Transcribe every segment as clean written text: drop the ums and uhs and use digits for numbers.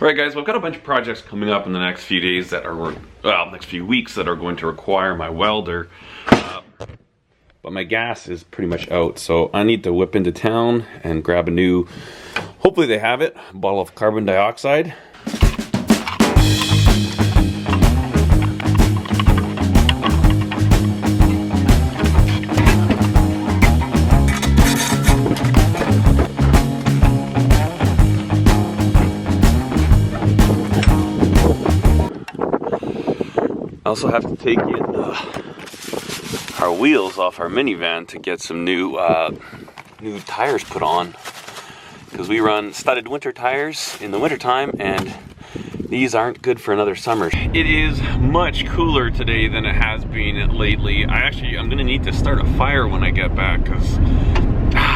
Alright guys, well, I've got a bunch of projects coming up in the next few days that are, well, next few weeks that are going to require my welder. But my gas is pretty much out, so I need to whip into town and grab a new, hopefully they have it, bottle of carbon dioxide. I also have to take in our wheels off our minivan to get some new tires put on, because we run studded winter tires in the wintertime and these aren't good for another summer. It is much cooler today than it has been lately. I'm gonna need to start a fire when I get back, because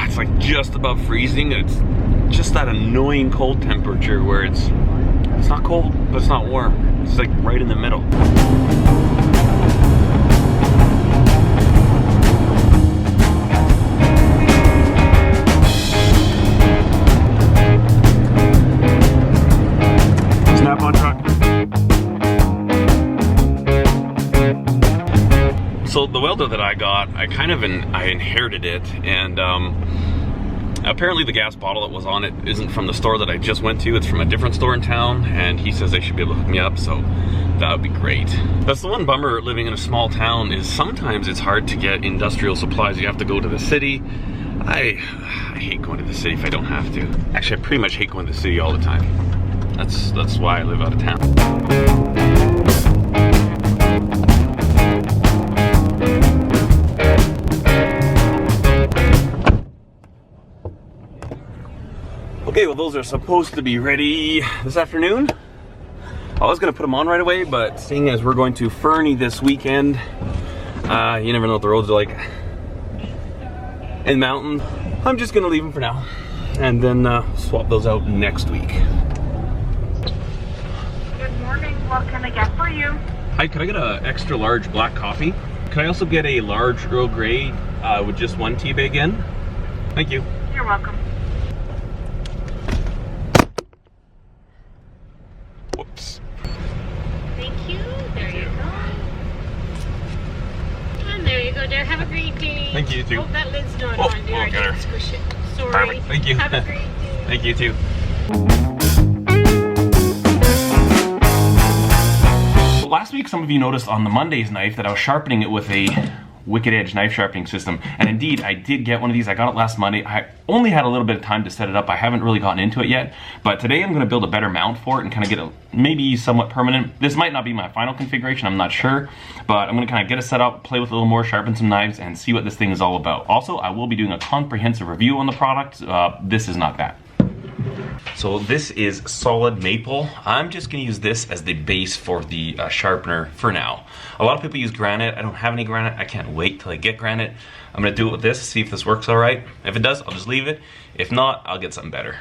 it's like just above freezing. It's just that annoying cold temperature where it's not cold but it's not warm. It's like right in the middle. Snap-on truck. So the welder that I got, I inherited it, and apparently the gas bottle that was on it isn't from the store that I just went to. It's from a different store in town, and he says they should be able to hook me up, so that would be great. That's the one bummer living in a small town, is sometimes it's hard to get industrial supplies. You have to go to the city. I hate going to the city if I don't have to. Actually, I pretty much hate going to the city all the time. That's why I live out of town. Okay, well, those are supposed to be ready this afternoon. I was gonna put them on right away, but seeing as we're going to Fernie this weekend, you never know what the roads are like in mountain. I'm just gonna leave them for now, and then swap those out next week. Good morning. What can I get for you? Hi, could I get an extra large black coffee? Could I also get a large Earl Grey with just one tea bag in? Thank you. You're welcome. Whoops. Thank you. There you go. And there you go, dear. Have a great day. Thank you, too. Oh, that lid's not Oh, on, dear. I got her. didn't squish it. Sorry. Perfect. Thank you. Have a great day. Thank you, too. Last week, some of you noticed on the Monday's knife that I was sharpening it with a Wicked Edge knife sharpening system, and indeed I did get one of these. I got it last Monday. I only had a little bit of time to set it up. I haven't really gotten into it yet, but today I'm going to build a better mount for it and kind of get it maybe somewhat permanent. This might not be my final configuration, I'm not sure, but I'm going to kind of get it set up, play with it a little more, sharpen some knives, and see what this thing is all about. Also, I will be doing a comprehensive review on the product. This is not that. So this is solid maple. I'm just going to use this as the base for the sharpener for now. A lot of people use granite. I don't have any granite. I can't wait till I get granite. I'm going to do it with this, see if this works all right. If it does, I'll just leave it. If not, I'll get something better.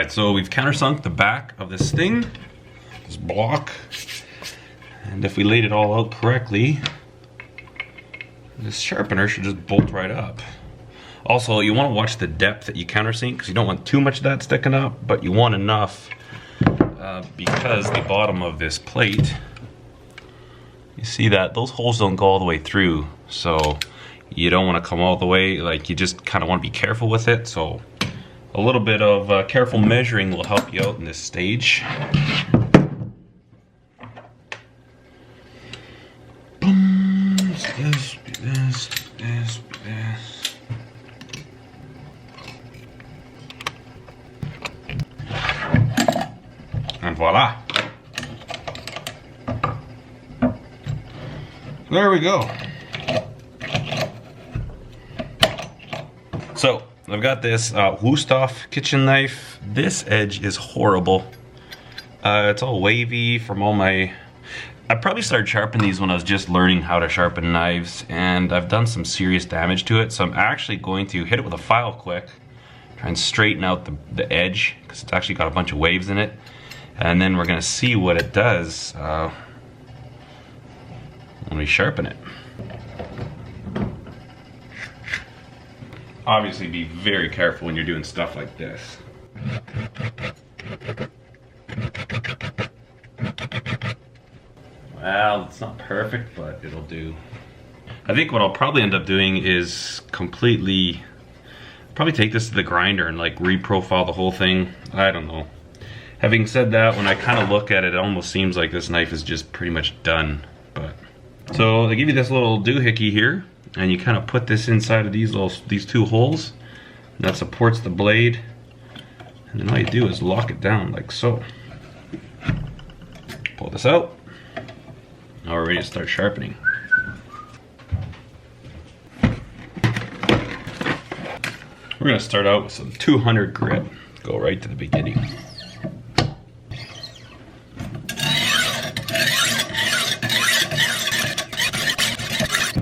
So we've countersunk the back of this thing, this block, and if we laid it all out correctly, this sharpener should just bolt right up. Also, you want to watch the depth that you countersink, because you don't want too much of that sticking up, but you want enough because the bottom of this plate, you see that those holes don't go all the way through, so you don't want to come all the way. Like, you just kind of want to be careful with it. So a little bit of careful measuring will help you out in this stage. Boom. This. And voila. There we go. So I've got this Wusthof kitchen knife. This edge is horrible. It's all wavy from all my... I probably started sharpening these when I was just learning how to sharpen knives, and I've done some serious damage to it. So I'm actually going to hit it with a file quick, try and straighten out the edge, because it's actually got a bunch of waves in it. And then we're gonna see what it does when we sharpen it. Obviously be very careful when you're doing stuff like this. Well, it's not perfect, but it'll do. I think what I'll probably end up doing is probably take this to the grinder and like reprofile the whole thing. I don't know. Having said that, when I kind of look at it, it almost seems like this knife is just pretty much done. But so they give you this little doohickey here, and you kind of put this inside of these two holes, and that supports the blade. And then all you do is lock it down like so. Pull this out. Now we're ready to start sharpening. We're going to start out with some 200 grit. Go right to the beginning.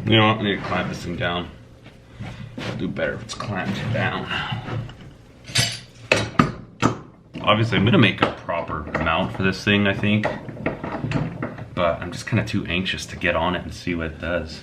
You know what, I need to clamp this thing down. I'll do better if it's clamped down. Obviously I'm gonna make a proper mount for this thing, I think. But I'm just kind of too anxious to get on it and see what it does.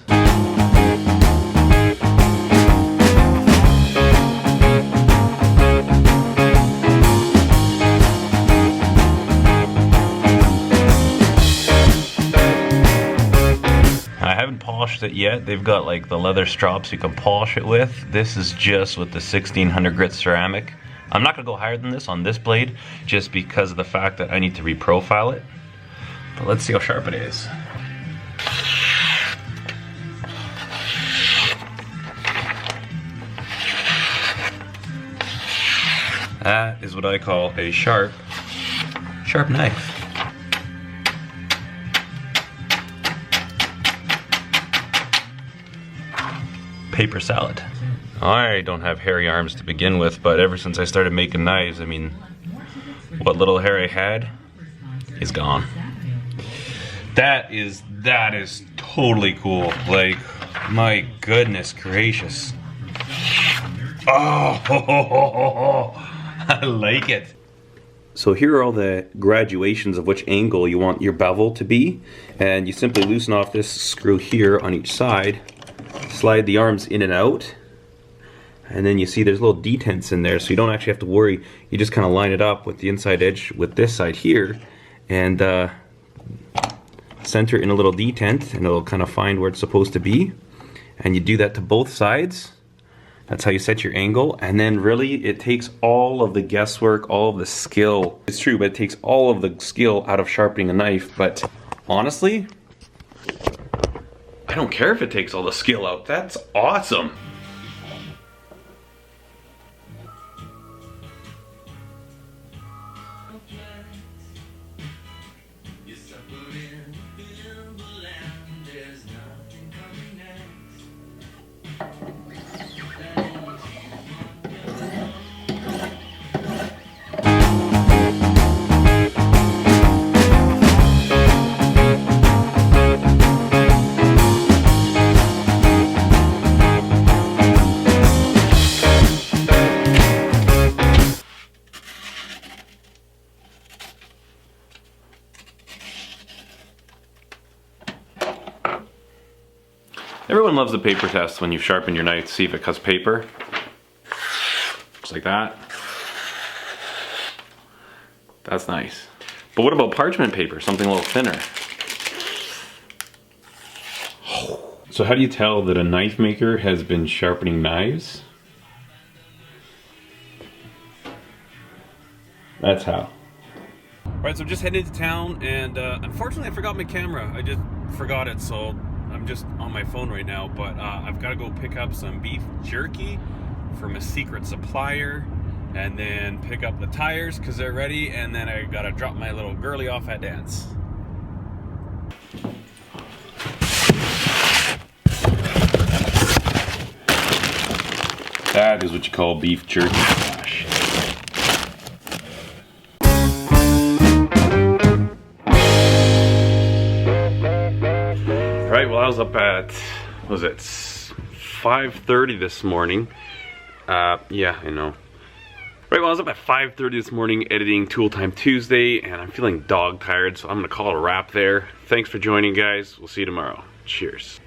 Polished it yet. They've got like the leather strops you can polish it with. This is just with the 1600 grit ceramic. I'm not gonna go higher than this on this blade just because of the fact that I need to reprofile it. But let's see how sharp it is. That is what I call a sharp knife. Paper salad. I don't have hairy arms to begin with, but ever since I started making knives, I mean, what little hair I had is gone. That is totally cool. Like, my goodness gracious. Oh, I like it. So here are all the graduations of which angle you want your bevel to be, and you simply loosen off this screw here on each side. Slide the arms in and out, and then you see there's little detents in there, so you don't actually have to worry. You just kind of line it up with the inside edge with this side here, and center in a little detent, and it'll kind of find where it's supposed to be. And you do that to both sides. That's how you set your angle, and then really it takes all of the guesswork, all of the skill. It's true, but it takes all of the skill out of sharpening a knife. But honestly, I don't care if it takes all the skill out. That's awesome. Everyone loves the paper test when you sharpen your knife to see if it cuts paper. Just like that. That's nice. But what about parchment paper? Something a little thinner. So how do you tell that a knife maker has been sharpening knives? That's how. Alright, so I'm just heading into town, and unfortunately I forgot my camera. I just forgot it, so I'm just on my phone right now, but I've got to go pick up some beef jerky from a secret supplier, and then pick up the tires because they're ready, and then I got to drop my little girly off at dance. That is what you call beef jerky. Gosh. Alright, well I was up at, what was it, 5:30 this morning. Yeah, I know. Right, well I was up at 5:30 this morning editing Tool Time Tuesday, and I'm feeling dog tired, so I'm gonna call it a wrap there. Thanks for joining, guys. We'll see you tomorrow. Cheers.